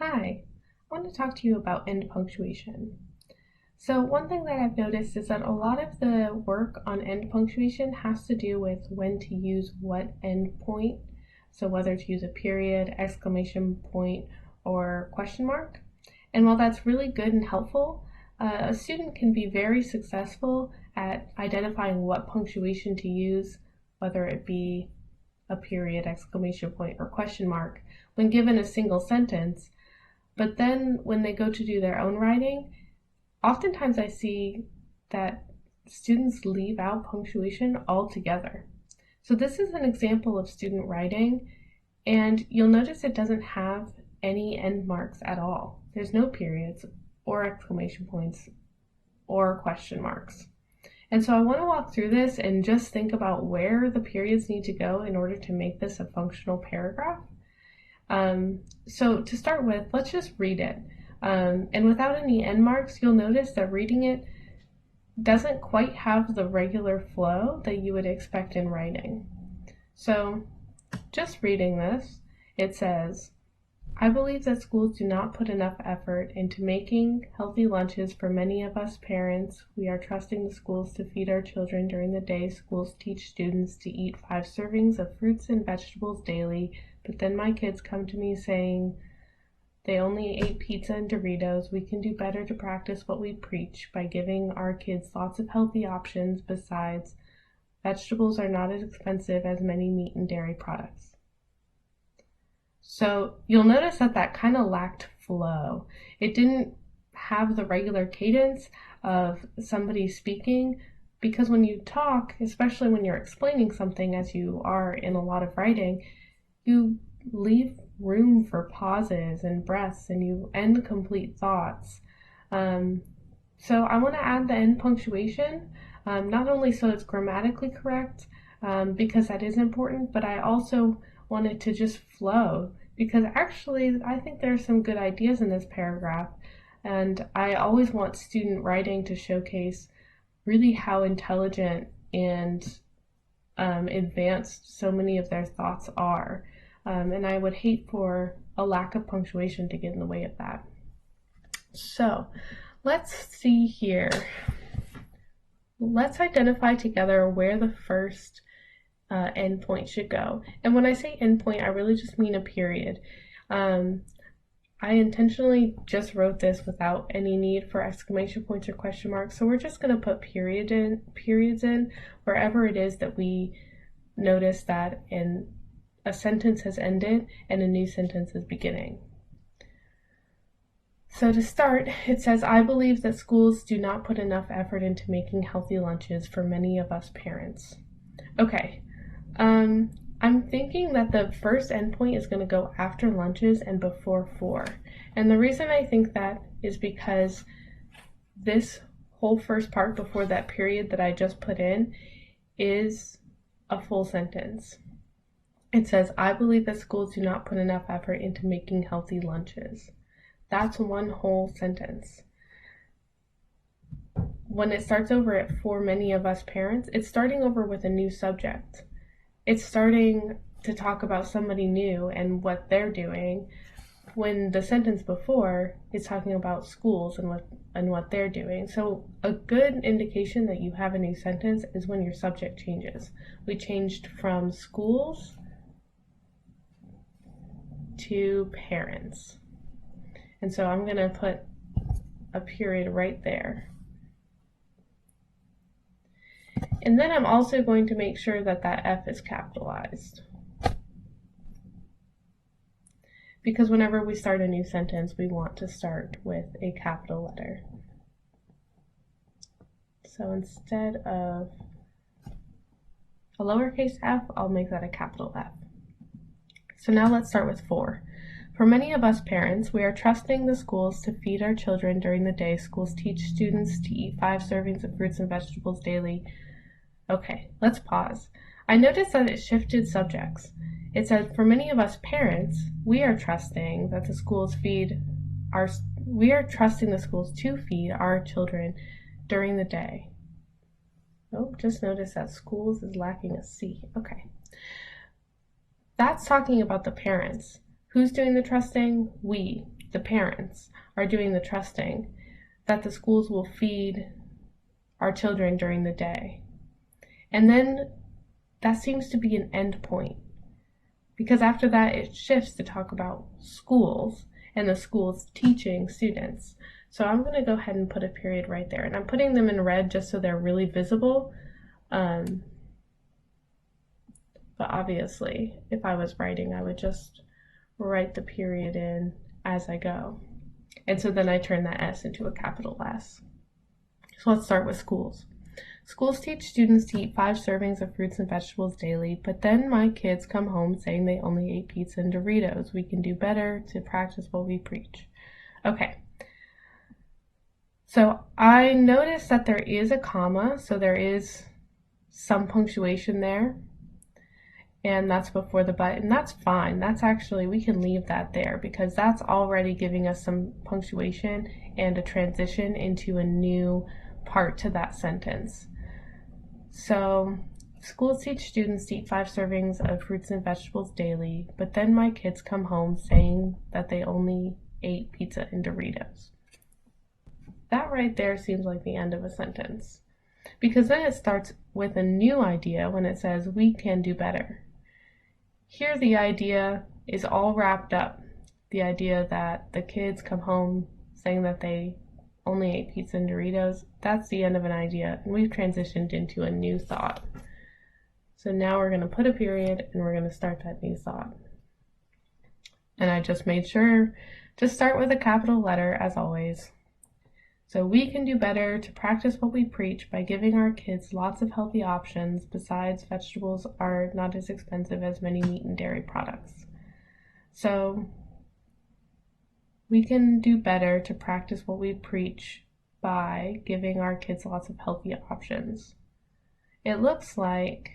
Hi, I want to talk to you about end punctuation. So one thing that I've noticed is that a lot of the work on end punctuation has to do with when to use what end point. So whether to use a period, exclamation point, or question mark. And while that's really good and helpful, a student can be very successful at identifying what punctuation to use, whether it be a period, exclamation point, or question mark, when given a single sentence. But then when they go to do their own writing, oftentimes I see that students leave out punctuation altogether. So this is an example of student writing, and you'll notice it doesn't have any end marks at all. There's no periods or exclamation points or question marks. And so I want to walk through this and just think about where the periods need to go in order to make this a functional paragraph. So to start with, let's just read it. And without any end marks, you'll notice that reading it doesn't quite have the regular flow that you would expect in writing. So just reading this, it says, I believe that schools do not put enough effort into making healthy lunches for many of us parents. We are trusting the schools to feed our children during the day. Schools teach students to eat 5 servings of fruits and vegetables daily, but then my kids come to me saying they only ate pizza and Doritos. We can do better to practice what we preach by giving our kids lots of healthy options. Besides, vegetables are not as expensive as many meat and dairy products. So you'll notice that that kind of lacked flow. It didn't have the regular cadence of somebody speaking, because when you talk, especially when you're explaining something as you are in a lot of writing, you leave room for pauses and breaths and you end complete thoughts. So I want to add the end punctuation, not only so it's grammatically correct, because that is important, but I also want it to just flow, because actually I think there are some good ideas in this paragraph, and I always want student writing to showcase really how intelligent and advanced so many of their thoughts are. And I would hate for a lack of punctuation to get in the way of that. So let's see here. Let's identify together where the first endpoint should go. And when I say endpoint, I really just mean a period. I intentionally just wrote this without any need for exclamation points or question marks, so we're just going to put periods in wherever it is that we notice that a sentence has ended and a new sentence is beginning. So to start, it says, I believe that schools do not put enough effort into making healthy lunches for many of us parents. Okay, I'm thinking that the first endpoint is going to go after lunches and before 4. And the reason I think that is because this whole first part before that period that I just put in is a full sentence. It says, I believe that schools do not put enough effort into making healthy lunches. That's one whole sentence. When it starts over at for many of us parents, it's starting over with a new subject. It's starting to talk about somebody new and what they're doing, when the sentence before is talking about schools and what they're doing. So a good indication that you have a new sentence is when your subject changes. We changed from schools to parents. And so I'm going to put a period right there. And then I'm also going to make sure that that F is capitalized, because whenever we start a new sentence, we want to start with a capital letter. So instead of a lowercase f, I'll make that a capital F. So now let's start with 4. For many of us parents, we are trusting the schools to feed our children during the day. Schools teach students to eat 5 servings of fruits and vegetables daily. Okay, let's pause. I noticed that it shifted subjects. It says, for many of us parents, we are trusting that the schools to feed our children during the day. Oh, just notice that schools is lacking a C. Okay. That's talking about the parents. Who's doing the trusting? We. the parents, are doing the trusting, that the schools will feed our children during the day. And then that seems to be an end point, because after that it shifts to talk about schools and the schools teaching students. So I'm going to go ahead and put a period right there, and I'm putting them in red just so they're really visible. But obviously, if I was writing, I would just write the period in as I go. And so then I turn that S into a capital S. So let's start with schools. Schools teach students to eat 5 servings of fruits and vegetables daily, but then my kids come home saying they only ate pizza and Doritos. We can do better to practice what we preach. Okay. So I noticed that there is a comma, so there is some punctuation there, and that's before the but, and that's fine. That's actually, we can leave that there because that's already giving us some punctuation and a transition into a new part to that sentence. So, schools teach students to eat 5 servings of fruits and vegetables daily, but then my kids come home saying that they only ate pizza and Doritos. That right there seems like the end of a sentence, because then it starts with a new idea when it says we can do better. Here the idea is all wrapped up. The idea that the kids come home saying that they only ate pizza and Doritos, that's the end of an idea, and we've transitioned into a new thought. So now we're going to put a period and we're going to start that new thought. And I just made sure to start with a capital letter as always. So we can do better to practice what we preach by giving our kids lots of healthy options. Besides, vegetables are not as expensive as many meat and dairy products. So we can do better to practice what we preach by giving our kids lots of healthy options. It looks like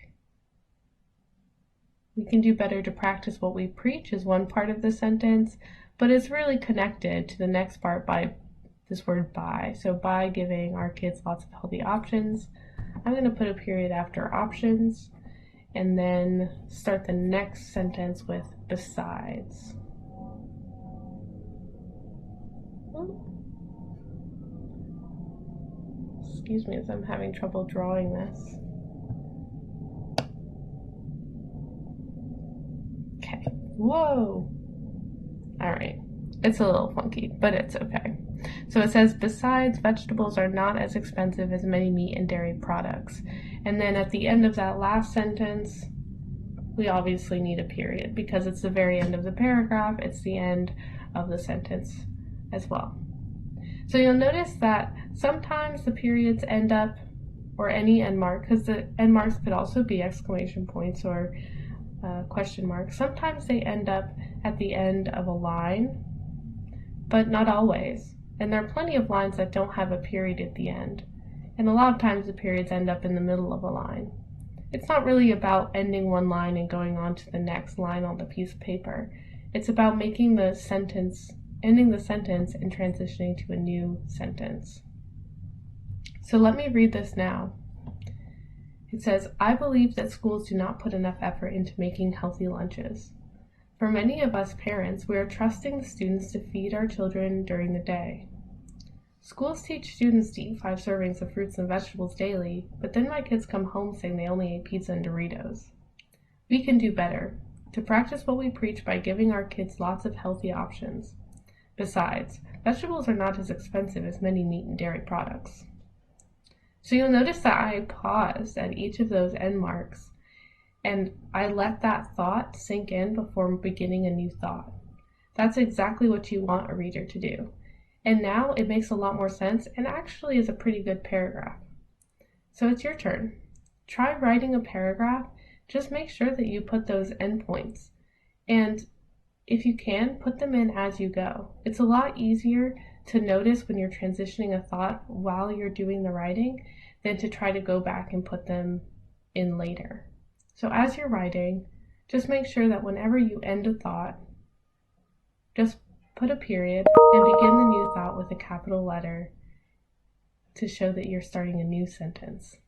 we can do better to practice what we preach is one part of the sentence, but it's really connected to the next part by this word by. So by giving our kids lots of healthy options, I'm going to put a period after options and then start the next sentence with besides. Excuse me as I'm having trouble drawing this. Okay, whoa! Alright, it's a little funky, but it's okay. So it says, besides, vegetables are not as expensive as many meat and dairy products. And then at the end of that last sentence, we obviously need a period because it's the very end of the paragraph, it's the end of the sentence as well. So you'll notice that sometimes the periods end up, or any end mark, because the end marks could also be exclamation points or question marks. Sometimes they end up at the end of a line, but not always. And there are plenty of lines that don't have a period at the end. And a lot of times the periods end up in the middle of a line. It's not really about ending one line and going on to the next line on the piece of paper. It's about making the sentence, ending the sentence and transitioning to a new sentence. So let me read this now. It says, I believe that schools do not put enough effort into making healthy lunches. For many of us parents, we are trusting the students to feed our children during the day. Schools teach students to eat 5 servings of fruits and vegetables daily, but then my kids come home saying they only ate pizza and Doritos. We can do better to practice what we preach by giving our kids lots of healthy options. Besides, vegetables are not as expensive as many meat and dairy products. So you'll notice that I paused at each of those end marks, and I let that thought sink in before beginning a new thought. That's exactly what you want a reader to do. And now it makes a lot more sense and actually is a pretty good paragraph. So it's your turn. Try writing a paragraph. Just make sure that you put those endpoints. And if you can, put them in as you go. It's a lot easier to notice when you're transitioning a thought while you're doing the writing than to try to go back and put them in later. So as you're writing, just make sure that whenever you end a thought, just put a period and begin the new thought with a capital letter to show that you're starting a new sentence.